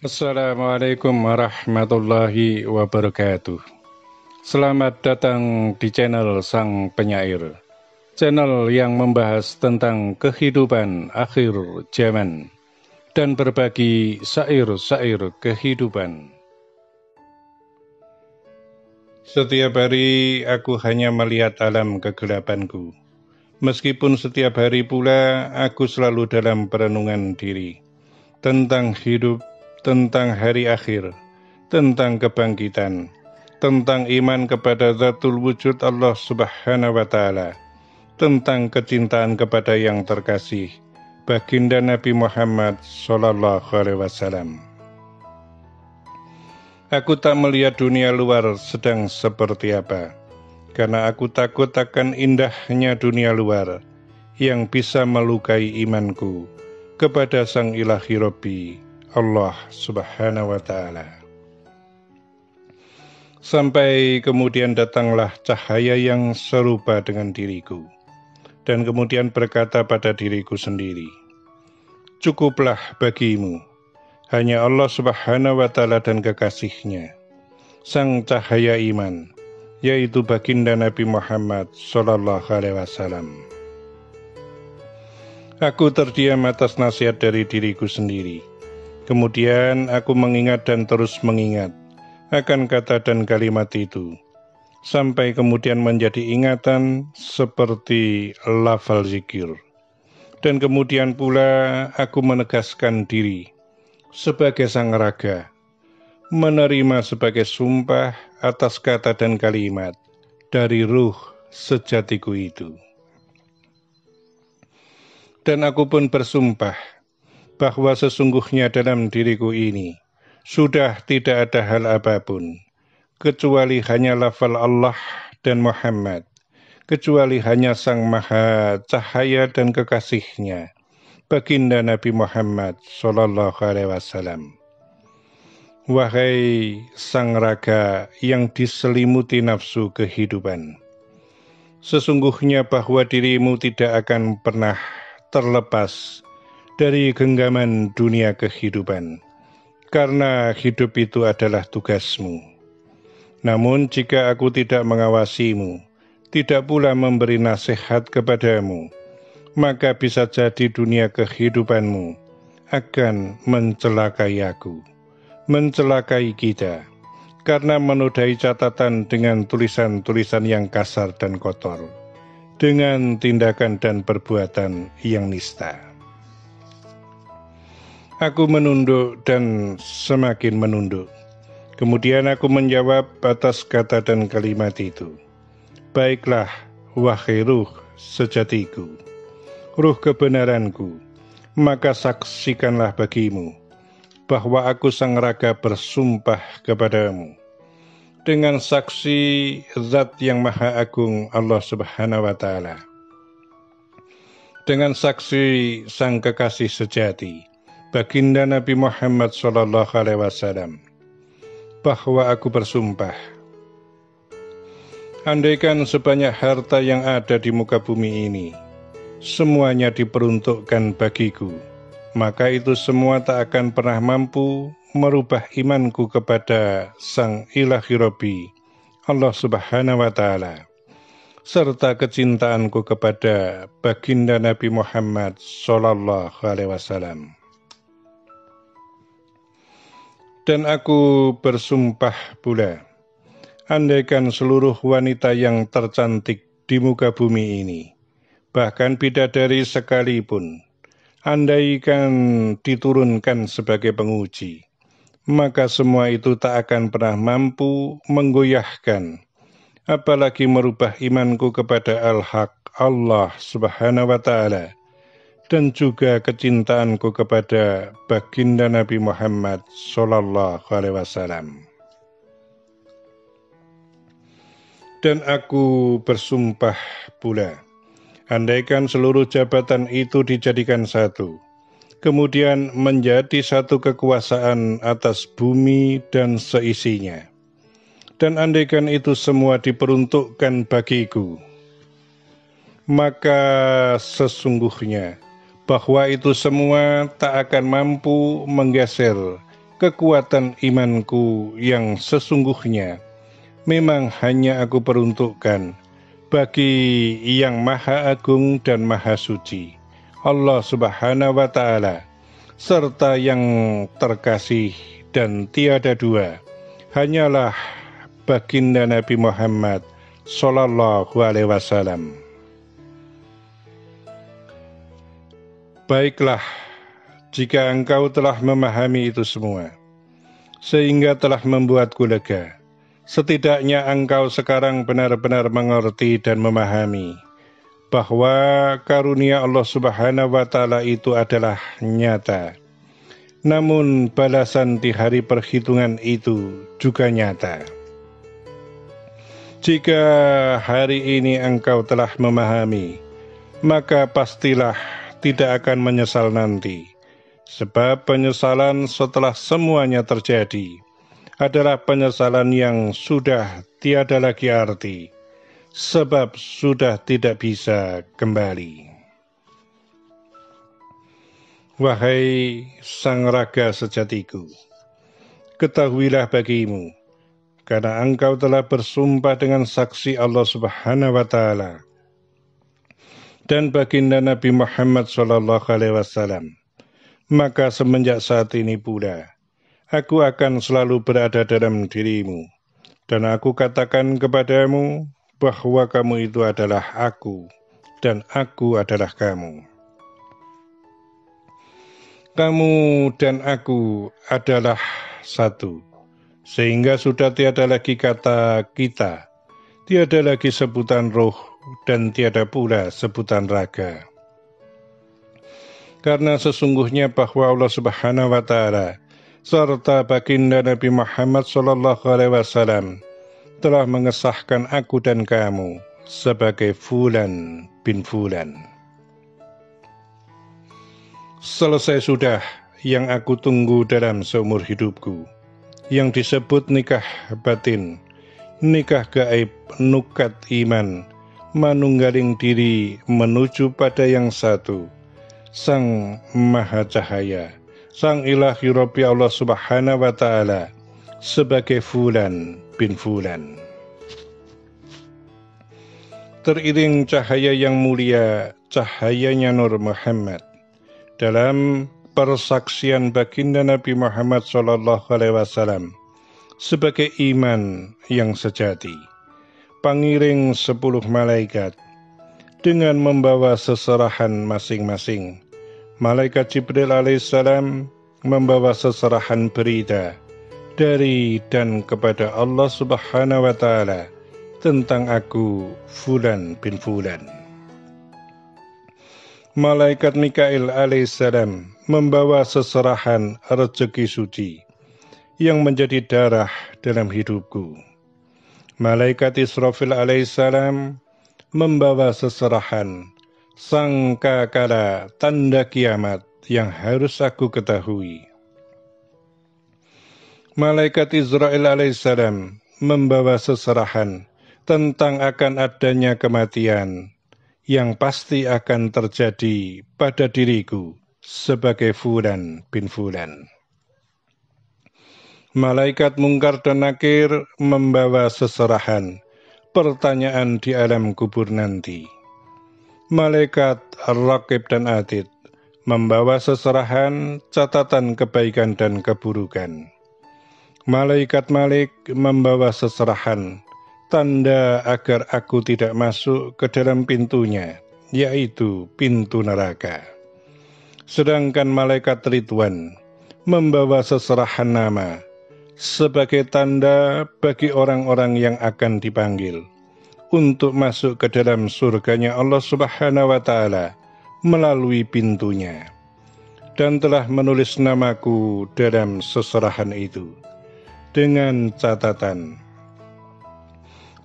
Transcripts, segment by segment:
Assalamualaikum warahmatullahi wabarakatuh. Selamat datang di channel Sang Penyair, channel yang membahas tentang kehidupan akhir zaman dan berbagi syair-syair kehidupan. Setiap hari aku hanya melihat alam kegelapanku, meskipun setiap hari pula aku selalu dalam perenungan diri tentang hidup, tentang hari akhir, tentang kebangkitan, tentang iman kepada Zatul Wujud Allah Subhanahu wa Ta'ala, tentang kecintaan kepada yang terkasih, baginda Nabi Muhammad Sallallahu Alaihi Wasallam. Aku tak melihat dunia luar sedang seperti apa, karena aku takut akan indahnya dunia luar yang bisa melukai imanku kepada Sang Ilahi Rabbi Allah Subhanahu wa Ta'ala. Sampai kemudian datanglah cahaya yang serupa dengan diriku, dan kemudian berkata pada diriku sendiri, cukuplah bagimu hanya Allah Subhanahu wa Ta'ala dan kekasihnya, sang cahaya iman, yaitu baginda Nabi Muhammad Sallallahu Alaihi Wasallam. Aku terdiam atas nasihat dari diriku sendiri. Kemudian aku mengingat dan terus mengingat akan kata dan kalimat itu, sampai kemudian menjadi ingatan seperti lafal zikir. Dan kemudian pula aku menegaskan diri sebagai sang raga, menerima sebagai sumpah atas kata dan kalimat dari ruh sejatiku itu. Dan aku pun bersumpah bahwa sesungguhnya dalam diriku ini sudah tidak ada hal apapun, kecuali hanya lafal Allah dan Muhammad, kecuali hanya Sang Maha Cahaya dan kekasihnya, baginda Nabi Muhammad Sallallahu Alaihi Wasallam. Wahai sang raga yang diselimuti nafsu kehidupan, sesungguhnya bahwa dirimu tidak akan pernah terlepas dari genggaman dunia kehidupan, karena hidup itu adalah tugasmu. Namun jika aku tidak mengawasimu, tidak pula memberi nasihat kepadamu, maka bisa jadi dunia kehidupanmu akan mencelakai aku, mencelakai kita, karena menodai catatan dengan tulisan-tulisan yang kasar dan kotor, dengan tindakan dan perbuatan yang nista. Aku menunduk dan semakin menunduk. Kemudian aku menjawab atas kata dan kalimat itu, baiklah, wahai ruh sejatiku, ruh kebenaranku, maka saksikanlah bagimu bahwa aku sang raga bersumpah kepadamu dengan saksi Zat yang Maha Agung Allah Subhanahu wa Ta'ala, dengan saksi sang kekasih sejati baginda Nabi Muhammad Sallallahu Alaihi Wasallam, bahwa aku bersumpah, andaikan sebanyak harta yang ada di muka bumi ini semuanya diperuntukkan bagiku, maka itu semua tak akan pernah mampu merubah imanku kepada Sang Ilahi Rabbi Allah Subhanahu wa Ta'ala, serta kecintaanku kepada baginda Nabi Muhammad Sallallahu Alaihi Wasallam. Dan aku bersumpah pula, andaikan seluruh wanita yang tercantik di muka bumi ini, bahkan bidadari sekalipun, andaikan diturunkan sebagai penguji, maka semua itu tak akan pernah mampu menggoyahkan, apalagi merubah imanku kepada Al-Haq Allah Subhanahu wa Ta'ala, dan juga kecintaanku kepada baginda Nabi Muhammad Sallallahu Alaihi Wasallam. Dan aku bersumpah pula, andaikan seluruh jabatan itu dijadikan satu, kemudian menjadi satu kekuasaan atas bumi dan seisinya, dan andaikan itu semua diperuntukkan bagiku, maka sesungguhnya bahwa itu semua tak akan mampu menggeser kekuatan imanku yang sesungguhnya memang hanya aku peruntukkan bagi yang Maha Agung dan Maha Suci, Allah Subhanahu wa Ta'ala, serta yang terkasih dan tiada dua hanyalah baginda Nabi Muhammad Sallallahu Alaihi Wasallam. Baiklah, jika engkau telah memahami itu semua, sehingga telah membuatku lega, setidaknya engkau sekarang benar-benar mengerti dan memahami bahwa karunia Allah Subhanahu wa Ta'ala itu adalah nyata. Namun balasan di hari perhitungan itu juga nyata. Jika hari ini engkau telah memahami, maka pastilah tidak akan menyesal nanti. Sebab penyesalan setelah semuanya terjadi adalah penyesalan yang sudah tiada lagi arti, sebab sudah tidak bisa kembali. Wahai sang raga sejatiku, ketahuilah bagimu, karena engkau telah bersumpah dengan saksi Allah Subhanahu wa Ta'ala dan baginda Nabi Muhammad Sallallahu Alaihi Wasallam, maka semenjak saat ini pula aku akan selalu berada dalam dirimu, dan aku katakan kepadamu bahwa kamu itu adalah aku dan aku adalah kamu. Kamu dan aku adalah satu, sehingga sudah tiada lagi kata kita, tiada lagi sebutan roh, dan tiada pula sebutan raga. Karena sesungguhnya bahwa Allah Subhanahu wa Ta'ala serta baginda Nabi Muhammad Sallallahu Alaihi Wasallam telah mengesahkan aku dan kamu sebagai Fulan bin Fulan. Selesai sudah yang aku tunggu dalam seumur hidupku, yang disebut nikah batin, nikah gaib, nukat iman, manunggaling diri menuju pada yang satu, Sang Maha Cahaya, Sang Ilahi Rabbi Allah Subhanahu wa Ta'ala, sebagai Fulan bin Fulan. Teriring cahaya yang mulia, cahayanya Nur Muhammad, dalam persaksian baginda Nabi Muhammad Sallallahu Alaihi Wasallam sebagai iman yang sejati, pangiring 10 malaikat dengan membawa seserahan masing-masing. Malaikat Jibril alaihissalam membawa seserahan berita dari dan kepada Allah Subhanahu wa Ta'ala tentang aku, Fulan bin Fulan. Malaikat Mikail alaihissalam membawa seserahan rezeki suci yang menjadi darah dalam hidupku. Malaikat Israfil alaihissalam membawa seserahan sangkakala tanda kiamat yang harus aku ketahui. Malaikat Israel alaihissalam membawa seserahan tentang akan adanya kematian yang pasti akan terjadi pada diriku sebagai Fulan bin Fulan. Malaikat Mungkar dan Nakir membawa seserahan pertanyaan di alam kubur nanti. Malaikat Ar-Raqib dan Atid membawa seserahan catatan kebaikan dan keburukan. Malaikat Malik membawa seserahan tanda agar aku tidak masuk ke dalam pintunya, yaitu pintu neraka. Sedangkan malaikat Ridwan membawa seserahan nama sebagai tanda bagi orang-orang yang akan dipanggil untuk masuk ke dalam surganya Allah Subhanahu wa Ta'ala melalui pintunya, dan telah menulis namaku dalam seserahan itu dengan catatan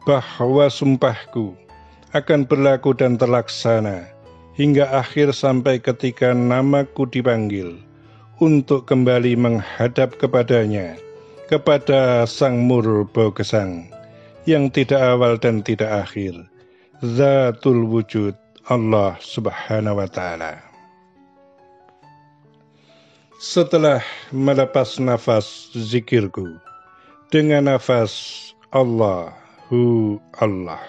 bahwa sumpahku akan berlaku dan terlaksana hingga akhir sampai ketika namaku dipanggil untuk kembali menghadap kepadanya, kepada Sang Murba Gesang yang tidak awal dan tidak akhir, Zatul Wujud Allah Subhanahu wa Ta'ala. Setelah melepas nafas zikirku dengan nafas Allahu Allah,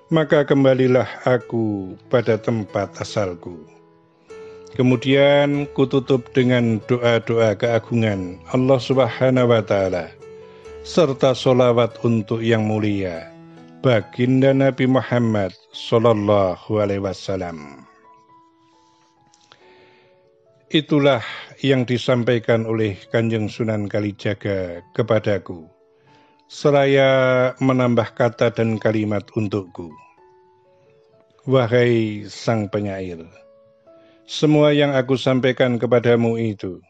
maka kembalilah aku pada tempat asalku. Kemudian kututup dengan doa-doa keagungan Allah Subhanahu wa Ta'ala, serta sholawat untuk yang mulia baginda Nabi Muhammad Sallallahu Alaihi Wasallam. Itulah yang disampaikan oleh Kanjeng Sunan Kalijaga kepadaku, seraya menambah kata dan kalimat untukku. Wahai sang penyair, semua yang aku sampaikan kepadamu itu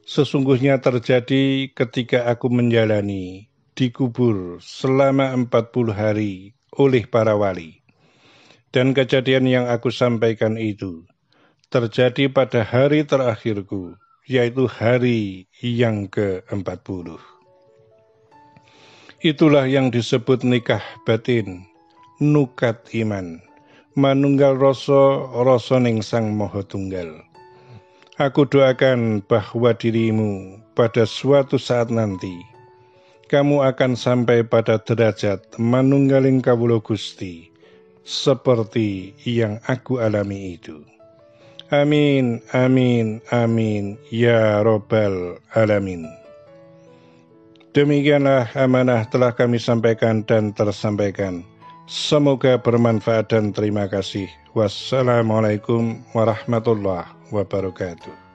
sesungguhnya terjadi ketika aku menjalani dikubur selama 40 hari oleh para wali. Dan kejadian yang aku sampaikan itu terjadi pada hari terakhirku, yaitu hari yang ke-40. Itulah yang disebut nikah batin, nukat iman, manunggal rasa ning Sang Maha Tunggal. Aku doakan bahwa dirimu pada suatu saat nanti kamu akan sampai pada derajat manunggaling kawula Gusti seperti yang aku alami itu. Amin, amin, amin, ya Rabbal Alamin. Demikianlah amanah telah kami sampaikan dan tersampaikan. Semoga bermanfaat dan terima kasih. Wassalamualaikum warahmatullahi wabarakatuh.